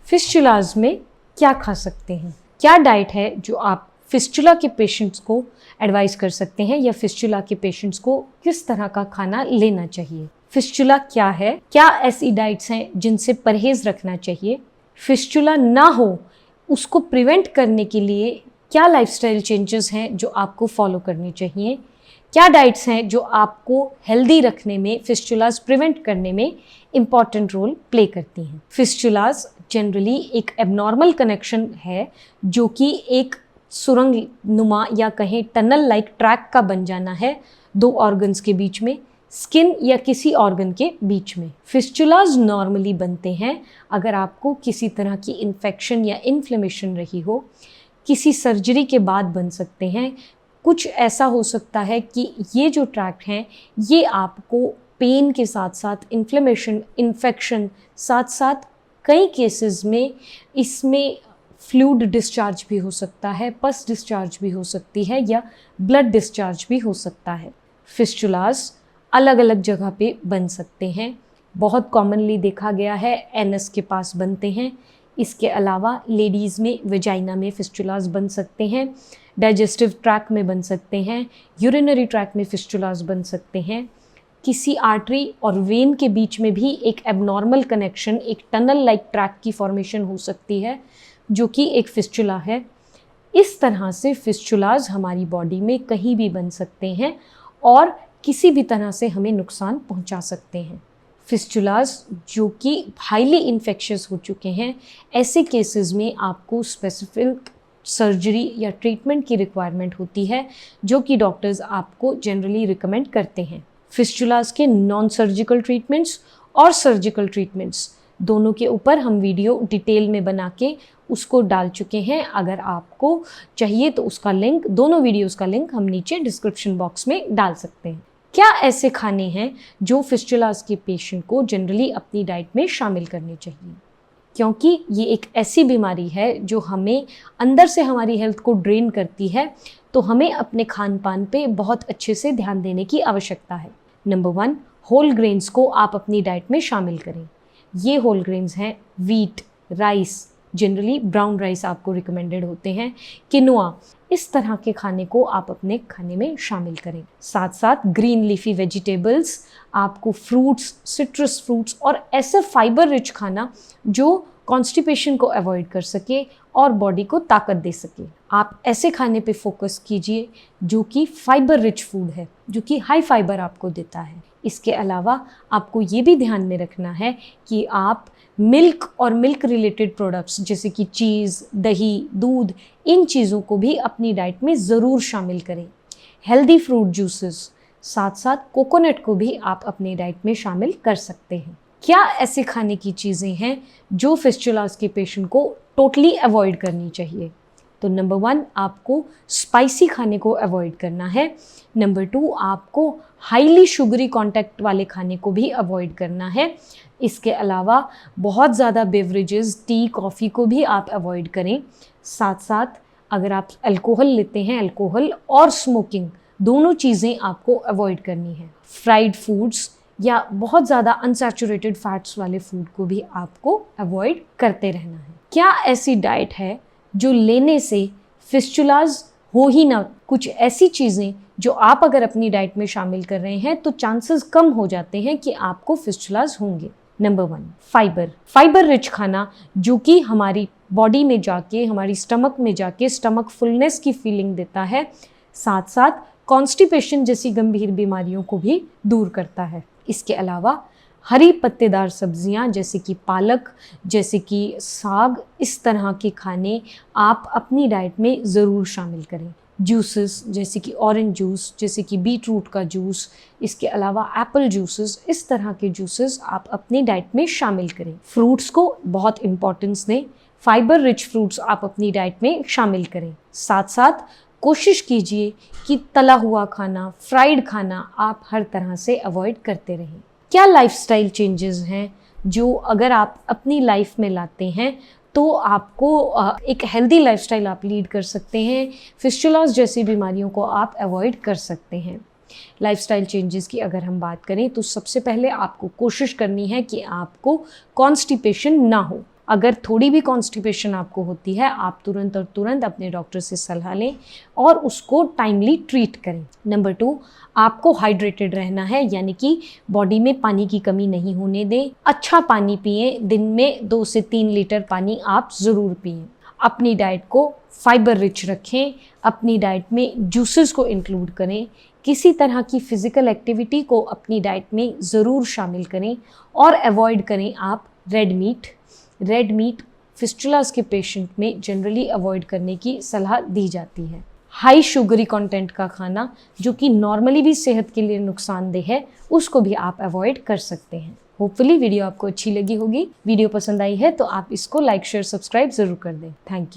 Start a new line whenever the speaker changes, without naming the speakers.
फिस्टुलाज में क्या खा सकते हैं? क्या डाइट है जो आप फिस्टुला के पेशेंट्स को एडवाइस कर सकते हैं, या फिस्टुला के पेशेंट्स को किस तरह का खाना लेना चाहिए? फिस्टुला क्या है? क्या ऐसी डाइट्स हैं जिनसे परहेज रखना चाहिए? फिस्टुला ना हो उसको प्रिवेंट करने के लिए क्या लाइफस्टाइल चेंजेस हैं जो आपको फॉलो करनी चाहिए? क्या डाइट्स हैं जो आपको हेल्दी रखने में, फिस्टुलाज प्रिवेंट करने में इम्पॉर्टेंट रोल प्ले करती हैं? फिस्टुलाज जनरली एक एबनॉर्मल कनेक्शन है जो कि एक सुरंग नुमा या कहें टनल लाइक ट्रैक का बन जाना है दो ऑर्गन्स के बीच में, स्किन या किसी ऑर्गन के बीच में। फिस्टुलाज नॉर्मली बनते हैं अगर आपको किसी तरह की इन्फेक्शन या इन्फ्लेमेशन रही हो, किसी सर्जरी के बाद बन सकते हैं। कुछ ऐसा हो सकता है कि ये जो ट्रैक्ट हैं ये आपको पेन के साथ साथ इन्फ्लेमेशन, इन्फेक्शन, साथ साथ कई केसेस में इसमें फ्लूइड डिस्चार्ज भी हो सकता है, पस डिस्चार्ज भी हो सकती है, या ब्लड डिस्चार्ज भी हो सकता है। फिस्टुलाज अलग अलग जगह पे बन सकते हैं। बहुत कॉमनली देखा गया है एनस के पास बनते हैं। इसके अलावा लेडीज़ में वेजाइना में फिस्टुलाज बन सकते हैं, डाइजेस्टिव ट्रैक में बन सकते हैं, यूरिनरी ट्रैक में फिस्टुलाज बन सकते हैं। किसी आर्टरी और वेन के बीच में भी एक एबनॉर्मल कनेक्शन, एक टनल लाइक ट्रैक की फॉर्मेशन हो सकती है जो कि एक फिस्टुला है। इस तरह से फिस्टुलाज हमारी बॉडी में कहीं भी बन सकते हैं और किसी भी तरह से हमें नुकसान पहुंचा सकते हैं। फिस्टुलाज जो कि हाईली इन्फेक्शियस हो चुके हैं, ऐसे केसेस में आपको स्पेसिफिक सर्जरी या ट्रीटमेंट की रिक्वायरमेंट होती है जो कि डॉक्टर्स आपको जनरली रिकमेंड करते हैं। फिस्टुलाज के नॉन सर्जिकल ट्रीटमेंट्स और सर्जिकल ट्रीटमेंट्स दोनों के ऊपर हम वीडियो डिटेल में बना के उसको डाल चुके हैं। अगर आपको चाहिए तो उसका लिंक, दोनों वीडियोस का लिंक हम नीचे डिस्क्रिप्शन बॉक्स में डाल सकते हैं। क्या ऐसे खाने हैं जो फिस्टुलाज के पेशेंट को जनरली अपनी डाइट में शामिल करने चाहिए? क्योंकि ये एक ऐसी बीमारी है जो हमें अंदर से हमारी हेल्थ को ड्रेन करती है, तो हमें अपने खान पान पे बहुत अच्छे से ध्यान देने की आवश्यकता है। नंबर 1, होल ग्रेन्स को आप अपनी डाइट में शामिल करें। ये होल ग्रेन्स हैं wheat, rice, generally brown rice आपको रिकमेंडेड होते हैं, किनुआ, इस तरह के खाने को आप अपने खाने में शामिल करें। साथ साथ ग्रीन लीफी वेजिटेबल्स, आपको फ्रूट्स, सिट्रस फ्रूट्स और ऐसे फाइबर रिच खाना जो कॉन्स्टिपेशन को अवॉइड कर सके और बॉडी को ताकत दे सके। आप ऐसे खाने पे फोकस कीजिए जो कि फाइबर रिच फूड है, जो कि हाई फाइबर आपको देता है। इसके अलावा आपको ये भी ध्यान में रखना है कि आप मिल्क और मिल्क रिलेटेड प्रोडक्ट्स जैसे कि चीज़, दही, दूध, इन चीज़ों को भी अपनी डाइट में ज़रूर शामिल करें। हेल्दी फ्रूट जूसेस, साथ साथ कोकोनट को भी आप अपनी डाइट में शामिल कर सकते हैं। क्या ऐसे खाने की चीज़ें हैं जो फिस्टुलाज के पेशेंट को टोटली अवॉइड करनी चाहिए? तो नंबर 1, आपको स्पाइसी खाने को अवॉइड करना है। नंबर 2, आपको हाईली शुगरी कंटेंट वाले खाने को भी अवॉइड करना है। इसके अलावा बहुत ज़्यादा बेवरेजेस, टी, कॉफ़ी को भी आप अवॉइड करें। साथ साथ अगर आप अल्कोहल लेते हैं, अल्कोहल और स्मोकिंग दोनों चीज़ें आपको अवॉइड करनी है। फ्राइड फूड्स या बहुत ज़्यादा अनसैचुरेटेड फैट्स वाले फूड को भी आपको अवॉइड करते रहना है। क्या ऐसी डाइट है जो लेने से फिस्टुलाज हो ही ना? कुछ ऐसी चीज़ें जो आप अगर अपनी डाइट में शामिल कर रहे हैं तो चांसेस कम हो जाते हैं कि आपको फिस्टुलाज होंगे। नंबर 1, फाइबर रिच खाना जो कि हमारी बॉडी में जाके, हमारी स्टमक में जाके स्टमक फुलनेस की फीलिंग देता है, साथ साथ कॉन्स्टिपेशन जैसी गंभीर बीमारियों को भी दूर करता है। इसके अलावा हरी पत्तेदार सब्जियां जैसे कि पालक, जैसे कि साग, इस तरह के खाने आप अपनी डाइट में ज़रूर शामिल करें। जूसेस जैसे कि ऑरेंज जूस, जैसे कि बीट रूट का जूस, इसके अलावा एप्पल जूसेस, इस तरह के जूसेस आप अपनी डाइट में शामिल करें। फ्रूट्स को बहुत इम्पोर्टेंस दें, फाइबर रिच फ्रूट्स आप अपनी डाइट में शामिल करें। साथ साथ कोशिश कीजिए कि तला हुआ खाना, फ्राइड खाना आप हर तरह से अवॉइड करते रहें। क्या लाइफस्टाइल चेंजेस हैं जो अगर आप अपनी लाइफ में लाते हैं तो आपको एक हेल्दी लाइफस्टाइल आप लीड कर सकते हैं, फिस्टुलाज जैसी बीमारियों को आप अवॉइड कर सकते हैं? लाइफस्टाइल चेंजेस की अगर हम बात करें तो सबसे पहले आपको कोशिश करनी है कि आपको कॉन्स्टिपेशन ना हो। अगर थोड़ी भी कॉन्स्टिपेशन आपको होती है, आप तुरंत और तुरंत अपने डॉक्टर से सलाह लें और उसको टाइमली ट्रीट करें। नंबर 2, आपको हाइड्रेटेड रहना है, यानी कि बॉडी में पानी की कमी नहीं होने दें। अच्छा पानी पिएं, दिन में 2 से 3 लीटर पानी आप ज़रूर पिएं। अपनी डाइट को फाइबर रिच रखें, अपनी डाइट में जूसेस को इंक्लूड करें, किसी तरह की फिजिकल एक्टिविटी को अपनी डाइट में ज़रूर शामिल करें और अवॉइड करें आप रेड मीट फिस्टुलास के पेशेंट में जनरली अवॉइड करने की सलाह दी जाती है। हाई शुगरी कंटेंट का खाना, जो कि नॉर्मली भी सेहत के लिए नुकसानदेह है, उसको भी आप अवॉइड कर सकते हैं। होपफुली वीडियो आपको अच्छी लगी होगी। वीडियो पसंद आई है तो आप इसको लाइक शेयर सब्सक्राइब ज़रूर कर दें। Thank you.